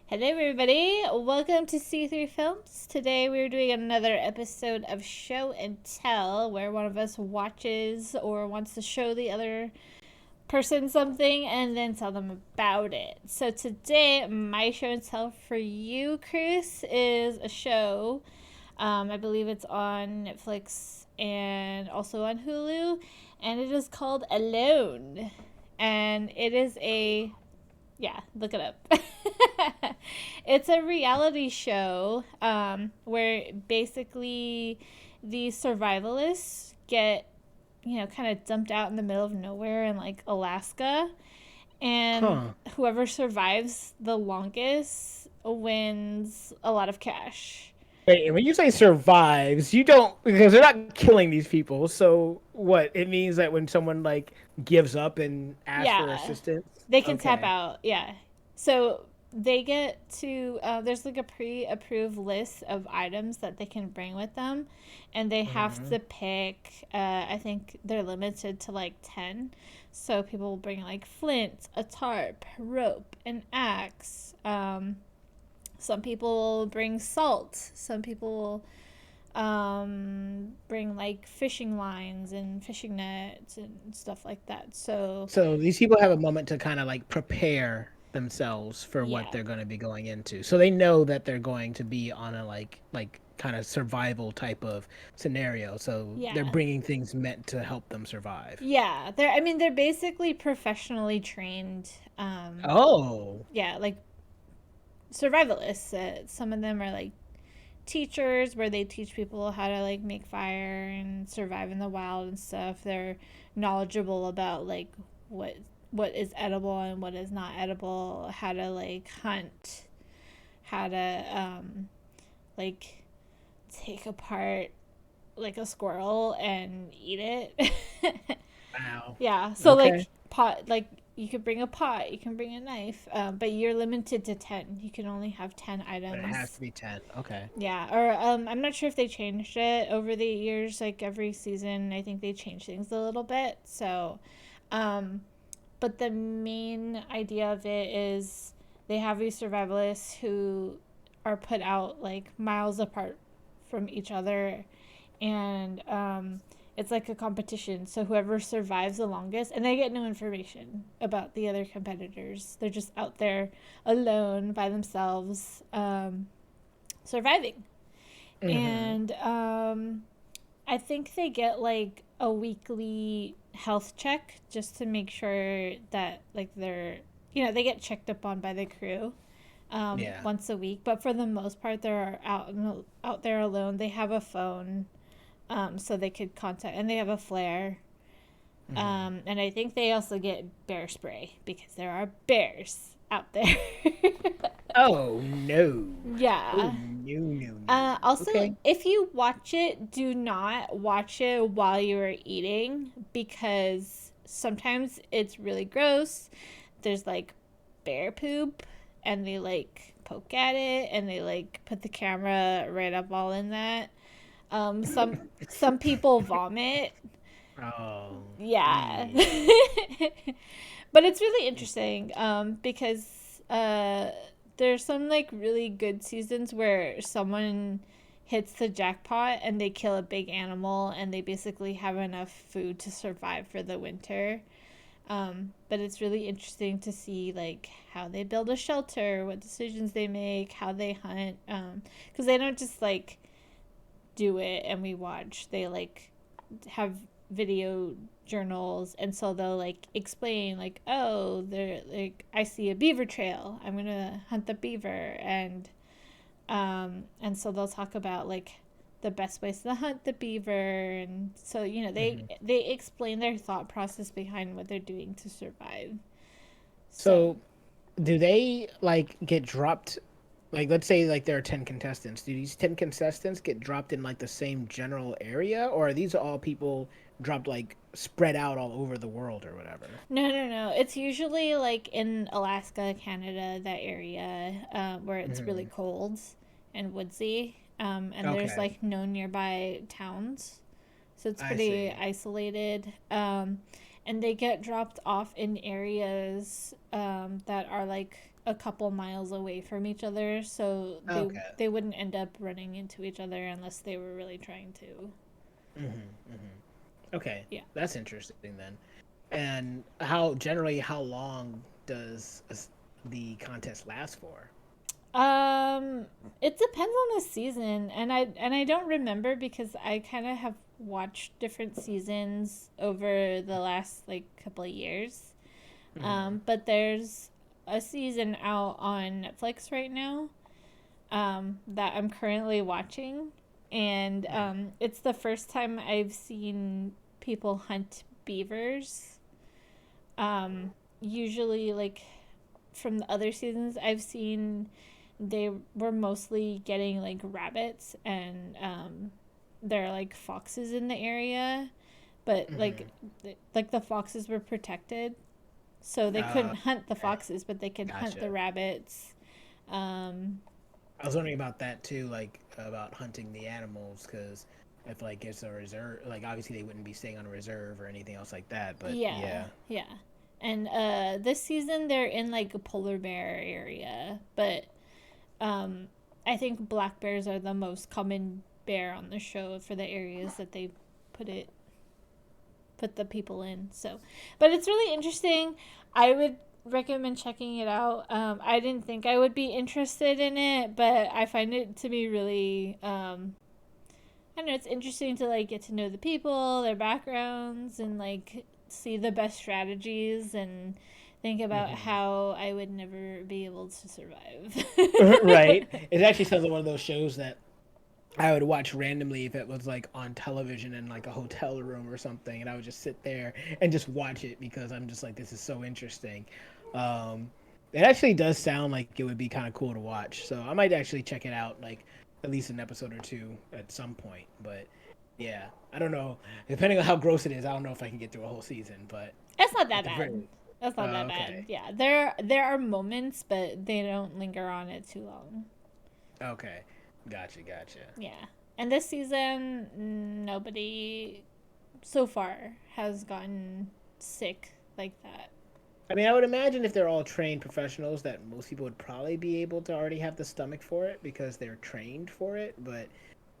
Hello, everybody. Welcome to C3 Films. Today we're doing another episode of Show and Tell, where one of us watches or wants to show the other person something and then tell them about it. So today, my show and tell for you, Chris, is a show. I believe it's on Netflix and also on Hulu, and it is called Alone. And it is a yeah, look it up. It's a reality show where basically the survivalists get, kind of dumped out in the middle of nowhere in like Alaska. And Huh. whoever survives the longest wins a lot of cash. Wait, when you say survives, you don't because they're not killing these people. So what? It means that when someone like gives up and asks for Yeah, assistance. they can tap Okay. out. Yeah. So they get to, there's like a pre approved list of items that they can bring with them. And they have Hmm. to pick, I think they're limited to like 10. So people will bring like flint, a tarp, rope, an axe. Some people will bring salt. Some people bring like fishing lines and fishing nets and stuff like that. So, So these people have a moment to kind of like prepare themselves for what yeah. they're going to be going into. So they know that they're going to be on a like kind of survival type of scenario. So they're Yeah. bringing things meant to help them survive. Yeah, they're basically professionally trained. Oh. Yeah, like survivalists. Some of them are like teachers, where they teach people how to like make fire and survive in the wild and stuff. They're knowledgeable about like what what is edible and what is not edible, how to like hunt, how to like take apart like a squirrel and eat it. Wow. Yeah, so Okay. like pot, like you could bring a pot, you can bring a knife, but you're limited to 10. You can only have 10 But it has items. to be 10. Okay. Yeah, or I'm not sure if they changed it over the years. Like every season, I think they change things a little bit. So, um, but the main idea of it is they have these survivalists who are put out like miles apart from each other, and it's like a competition. So whoever survives the longest, and they get no information about the other competitors. They're just out there alone by themselves, surviving. Hmm. And I think they get like a weekly health check just to make sure that like they get checked up on by the crew Yeah. once a week. But for the most part, they're out there alone. They have a phone, so they could contact, and they have a flare. Hmm. And I think they also get bear spray because there are bears out there. Oh no. Oh Yeah. no, no, no. Also, Okay. if you watch it, do not watch it while you are eating, because sometimes it's really gross. There's like bear poop, and they like poke at it, and they like put the camera right up all in that. Some people vomit. Oh. Yeah. Yeah. But it's really interesting because there's some like really good seasons where someone hits the jackpot and they kill a big animal and they basically have enough food to survive for the winter. But it's really interesting to see like how they build a shelter, what decisions they make, how they hunt, because they don't just like do it and we watch. They like have video journals, and so they'll like explain like, oh, they're like, I see a beaver trail, I'm gonna hunt the beaver. And so they'll talk about like the best ways to hunt the beaver, and so Hmm. they explain their thought process behind what they're doing to survive. So So, do they like get dropped? Like, let's say like there are 10 contestants. Do these 10 contestants get dropped in like the same general area, or are these all people dropped like spread out all over the world or whatever? no, it's usually like in Alaska, Canada, that area, where it's really Hmm. cold and woodsy, and there's Okay, like no nearby towns, so it's I pretty see. isolated. And they get dropped off in areas that are like a couple miles away from each other, so Okay. they wouldn't end up running into each other unless they were really trying to. Okay, Yeah. that's interesting then. And how long does the contest last for? Um, it depends on the season, and I don't remember because I kind of have watched different seasons over the last like couple of years. Hmm. But there's a season out on Netflix right now, that I'm currently watching, and it's the first time I've seen people hunt beavers. Usually, like from the other seasons I've seen, they were mostly getting like rabbits and there are like foxes in the area, but Hmm. like the foxes were protected, so they couldn't hunt the Okay, foxes, but they could hunt the gotcha. rabbits. Um, I was wondering about that too, like about hunting the animals, because if like it's a reserve, like obviously they wouldn't be staying on a reserve or anything else like that. But yeah, yeah. yeah. And this season they're in like a polar bear area, but um, I think black bears are the most common bear on the show for the areas that they put it put the people in. So, but it's really interesting. I would recommend checking it out. I didn't think I would be interested in it, but I find it to be really, I don't know, it's interesting to like get to know the people, their backgrounds, and like see the best strategies and think about Hmm. how I would never be able to survive. Right. It actually sounds like one of those shows that I would watch randomly if it was like on television in like a hotel room or something, and I would just sit there and just watch it because I'm just like, this is so interesting. Um, it actually does sound like it would be kind of cool to watch, so I might actually check it out, like at least an episode or two at some point. But yeah, I don't know. Depending on how gross it is, I don't know if I can get through a whole season. But It's not at that the bad. very, That's not that bad. okay, Yeah, there are moments, but they don't linger on it too long. okay, gotcha, gotcha. Yeah, and this season, nobody so far has gotten sick like that. I mean, I would imagine if they're all trained professionals, that most people would probably be able to already have the stomach for it because they're trained for it. But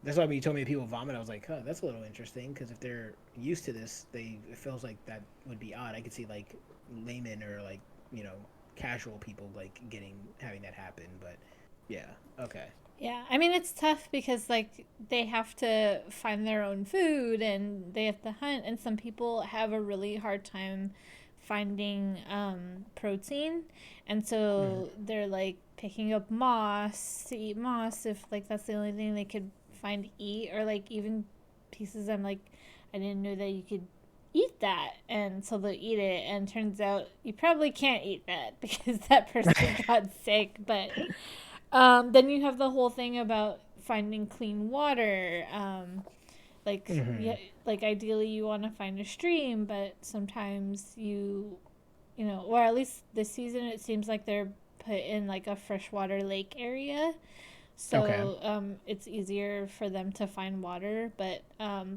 that's why when you told me people vomit, I was like, huh, that's a little interesting because if they're used to this, it feels like that would be odd. I could see like laymen or like you know casual people like having that happen. But yeah, okay. Yeah, I mean it's tough because like they have to find their own food and they have to hunt, and some people have a really hard time finding protein, and Hmm. so they're like picking up moss to eat moss if like that's the only thing they could find to eat, or like even pieces I'm like I didn't know that you could eat that, and so they'll eat it and turns out you probably can't eat that because that person got sick. But then you have the whole thing about finding clean water. Yeah, Hmm. like ideally you want to find a stream, but sometimes or at least this season it seems like they're put in like a freshwater lake area, Okay. so it's easier for them to find water. But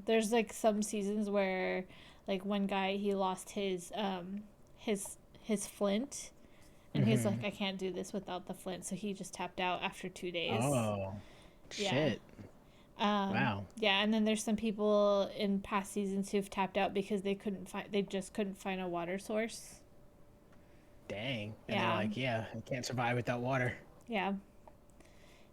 there's like some seasons where, like one guy he lost his flint, and he's like, Hmm. I can't do this without the flint. So he just tapped out after 2 days. Oh, Yeah. shit. Wow. Yeah. And then there's some people in past seasons who've tapped out because they just couldn't find a water source. Dang. And they're Yeah. like, yeah, I can't survive without water. Yeah.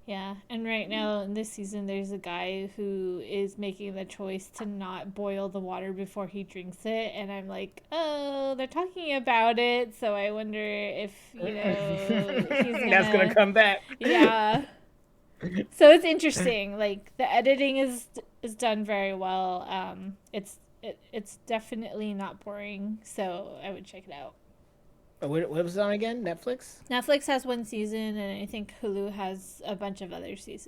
Yeah. And right now in this season, there's a guy who is making the choice to not boil the water before he drinks it. And I'm like, oh, they're talking about it. So I wonder if, he's That's gonna gonna. come back. Yeah. So it's interesting. Like the editing is done very well. It's definitely not boring. So I would check it out. What was it on again? Netflix? Netflix has one season, and I think Hulu has a bunch of other seasons.